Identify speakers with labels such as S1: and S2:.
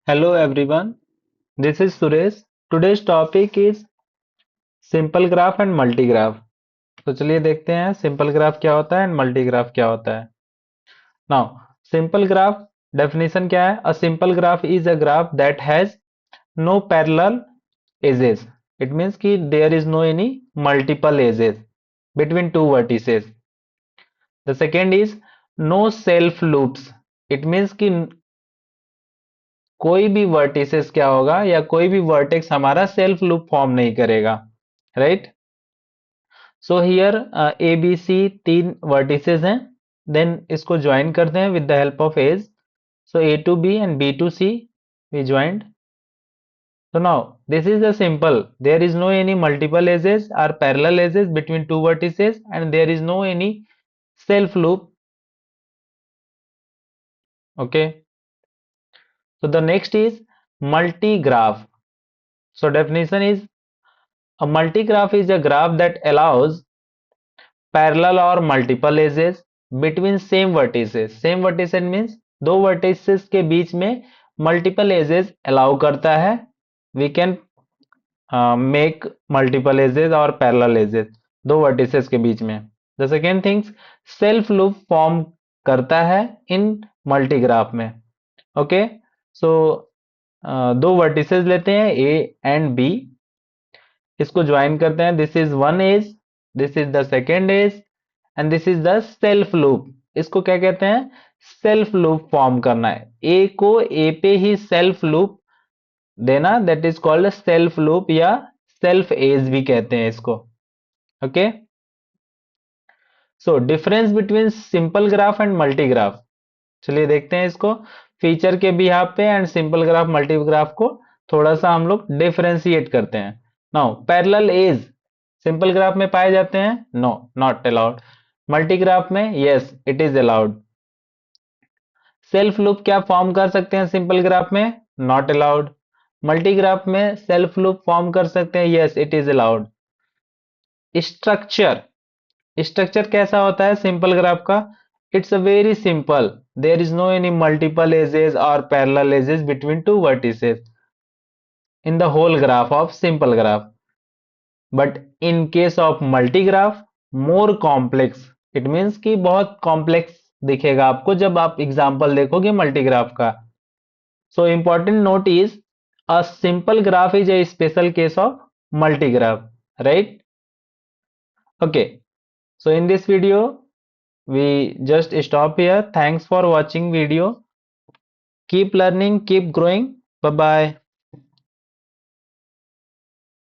S1: Hello everyone, this is Suresh. Today's topic is simple graph and multigraph. तो चलिए देखते हैं सिंपल ग्राफ क्या होता है एंड मल्टीग्राफ क्या होता है. नाउ सिंपल ग्राफ डेफिनेशन क्या है? A simple graph is a graph that has no parallel edges. It means कि there is no any multiple edges between two vertices. The second is no self loops. It means कि कोई भी vertices क्या होगा या कोई भी vertex हमारा सेल्फ लूप फॉर्म नहीं करेगा, right? So here A B C तीन वर्टिसेस हैं, देन इसको ज्वाइन करते हैं with the help of edge. So A to B and B to C we joined. So now this is a simple, there is no any multiple edges or parallel edges between two vertices and there is no any self loop. Okay, so the next is multi-graph. So definition is a multi-graph is a graph that allows parallel or multiple edges between same vertices. Same vertices means दो vertices के बीच में multiple edges allow करता है. We can make multiple edges or parallel edges दो vertices के बीच में. The second thing self loop form करता है in multigraph में. Okay, so दो vertices लेते हैं A and B, इसको ज्वाइन करते हैं. This is one edge, this is the second edge and this is the self loop. इसको क्या कहते हैं? सेल्फ लूप फॉर्म करना है. ए को ए पे ही सेल्फ लूप देना, that is called self loop या सेल्फ एज भी कहते हैं इसको. Okay, so difference between simple graph and मल्टीग्राफ. चलिए देखते हैं इसको फीचर के बिहाफ पे एंड सिंपल ग्राफ मल्टीग्राफ को थोड़ा सा हम लोग डिफरेंशिएट करते हैं. Now parallel edge simple graph में पाए जाते हैं? No, not allowed. मल्टीग्राफ में yes, it is allowed. Self loop क्या फॉर्म कर सकते हैं सिंपल ग्राफ में? Not allowed. मल्टीग्राफ में सेल्फ लूप फॉर्म कर सकते हैं? Yes, it is allowed. Structure, structure कैसा होता है सिंपल ग्राफ का? It's a very simple. There is no any multiple edges और parallel edges between two vertices in the whole graph of simple graph. But in case of multigraph more complex. It means कि बहुत complex दिखेगा आपको जब आप example देखोगे मल्टीग्राफ का. So important note is a simple graph is a special case of multigraph, right? Okay, so in this video we just stop here. Thanks for watching video. Keep learning, keep growing. Bye bye.